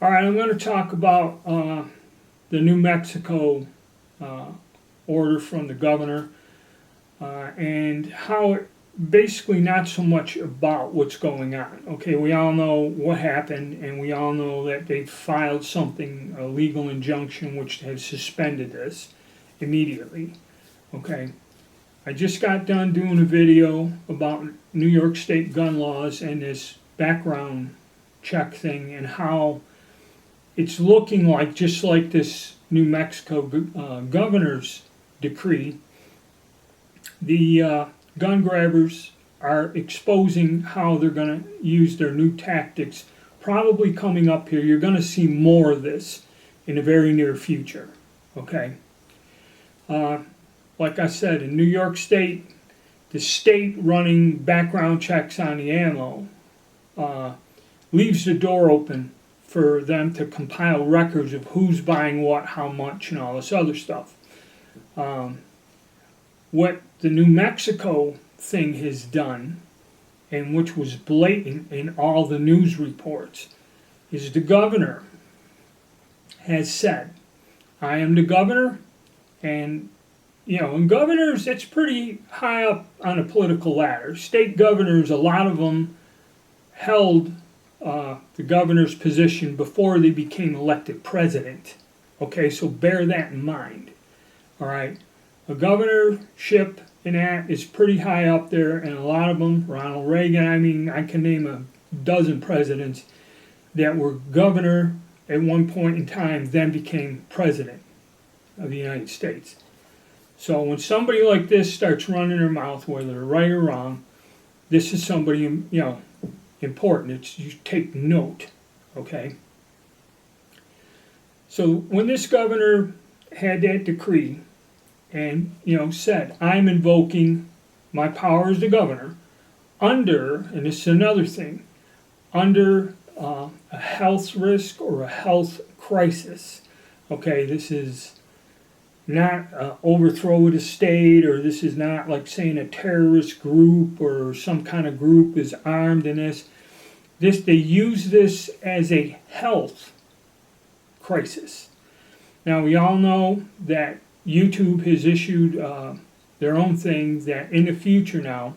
All right, I'm going to talk about the New Mexico uh, order from the governor and how it basically not so much about what's going on. Okay, we all know what happened, and we all know that they filed something, a legal injunction, which has suspended this immediately. Okay, I just got done doing a video about New York State gun laws and this background check thing and how it's looking like, just like this New Mexico governor's decree, the gun grabbers are exposing how they're going to use their new tactics. Probably coming up here, you're going to see more of this in the very near future. Okay. Uh, like I said, in New York State, the state running background checks on the ammo uh, leaves the door open for them to compile records of who's buying what, how much, and all this other stuff. Um, what the New Mexico thing has done, and which was blatant in all the news reports, is the governor has said, I am the governor, and and governors, it's pretty high up on a political ladder. State governors, a lot of them held the governor's position before they became elected president. Okay, so bear that in mind. All right, a governorship in that is pretty high up there, and a lot of them, Ronald Reagan, I mean, I can name a dozen presidents that were governor at one point in time, then became president of the United States. So when somebody like this starts running their mouth, whether they're right or wrong, this is somebody, important. It's, you take note, okay? So when this governor had that decree and, said, I'm invoking my power as the governor under, and this is another thing, under a health risk or a health crisis. Okay, this is not overthrow of the state, or this is not like saying a terrorist group or some kind of group is armed in this. They use this as a health crisis. Now we all know that YouTube has issued their own thing that in the future now,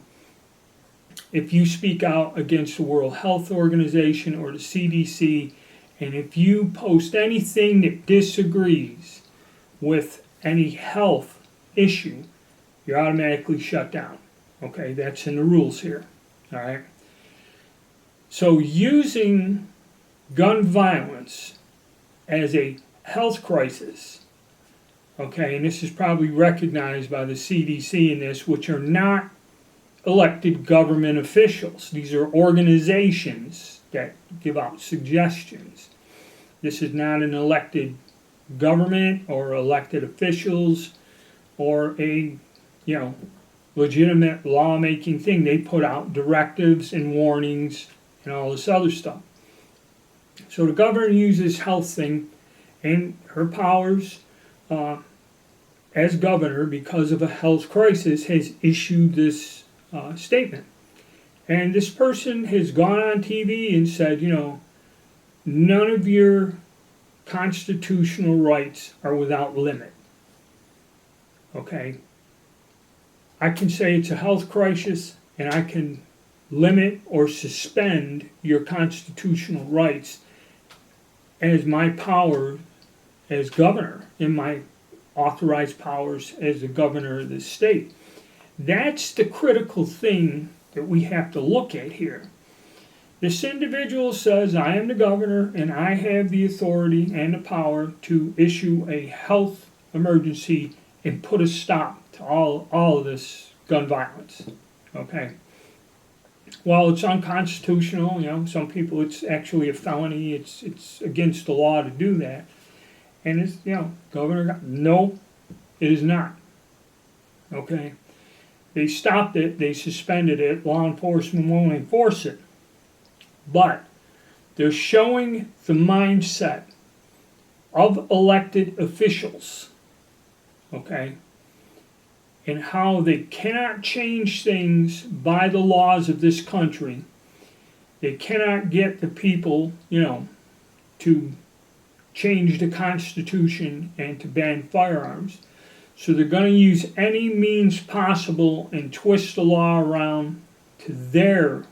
if you speak out against the World Health Organization or the CDC, and if you post anything that disagrees with any health issue, you're automatically shut down. Okay, that's in the rules here. All right. So using gun violence as a health crisis, okay, and this is probably recognized by the CDC in this, which are not elected government officials. These are organizations that give out suggestions. This is not an elected government or elected officials or a legitimate lawmaking thing. They put out directives and warnings and all this other stuff. So the governor uses health thing and her powers as governor, because of a health crisis, has issued this statement. And this person has gone on TV and said, none of your constitutional rights are without limit. Okay? I can say it's a health crisis, and I can limit or suspend your constitutional rights as my power as governor, in my authorized powers as the governor of this state. That's the critical thing that we have to look at here. This individual says, I am the governor and I have the authority and the power to issue a health emergency and put a stop to all of this gun violence. Okay. Well, it's unconstitutional, some people it's actually a felony, it's against the law to do that. And it's, governor, no, it is not. Okay. They stopped it, they suspended it, law enforcement won't enforce it. But they're showing the mindset of elected officials, okay, and how they cannot change things by the laws of this country. They cannot get the people, to change the Constitution and to ban firearms. So they're going to use any means possible and twist the law around to their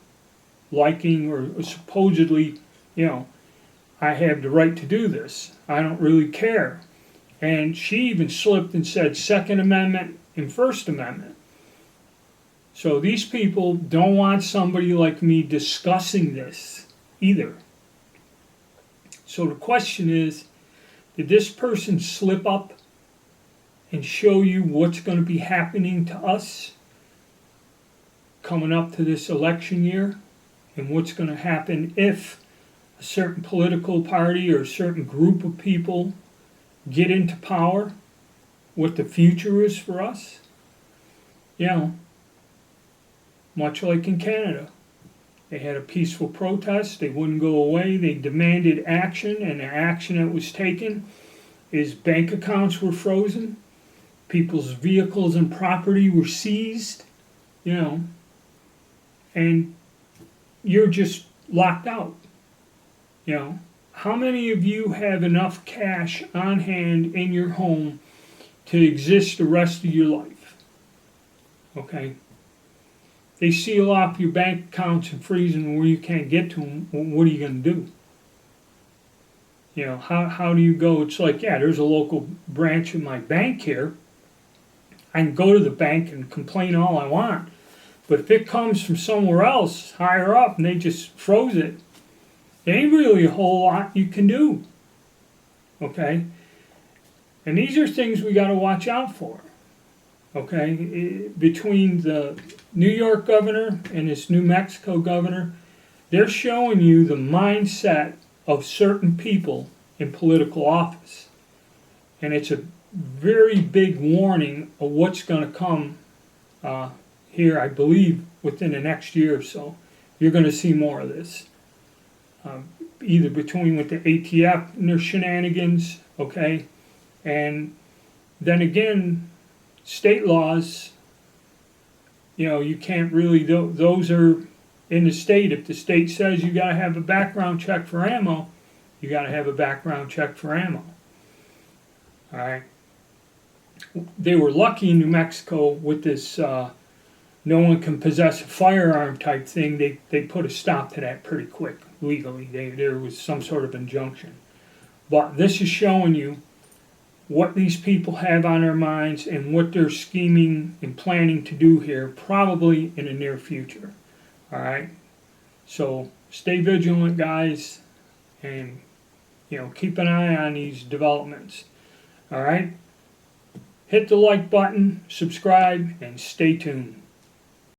liking, or supposedly, I have the right to do this. I don't really care. And she even slipped and said Second Amendment and First Amendment. So these people don't want somebody like me discussing this either. So the question is, did this person slip up and show you what's going to be happening to us coming up to this election year, and what's going to happen if a certain political party or a certain group of people get into power, what the future is for us? Much like in Canada. They had a peaceful protest, they wouldn't go away, they demanded action, and the action that was taken is bank accounts were frozen, people's vehicles and property were seized, and you're just locked out. How many of you have enough cash on hand in your home to exist the rest of your life? Okay? They seal off your bank accounts and freeze them where you can't get to them. Well, what are you going to do? How do you go? It's like, there's a local branch of my bank here. I can go to the bank and complain all I want. But if it comes from somewhere else, higher up, and they just froze it, there ain't really a whole lot you can do. Okay? And these are things we got to watch out for. Okay? Between the New York governor and this New Mexico governor, they're showing you the mindset of certain people in political office. And it's a very big warning of what's going to come here, I believe, within the next year or so. You're going to see more of this. Either between with the ATF and their shenanigans, okay? And then again, state laws, you can't really, those are in the state. If the state says you got to have a background check for ammo, you got to have a background check for ammo. All right? They were lucky in New Mexico with this no one can possess a firearm type thing. They put a stop to that pretty quick legally. There was some sort of injunction. But this is showing you what these people have on their minds and what they're scheming and planning to do here, probably in the near future. All right? So stay vigilant, guys, and keep an eye on these developments. All right? Hit the like button, subscribe, and stay tuned.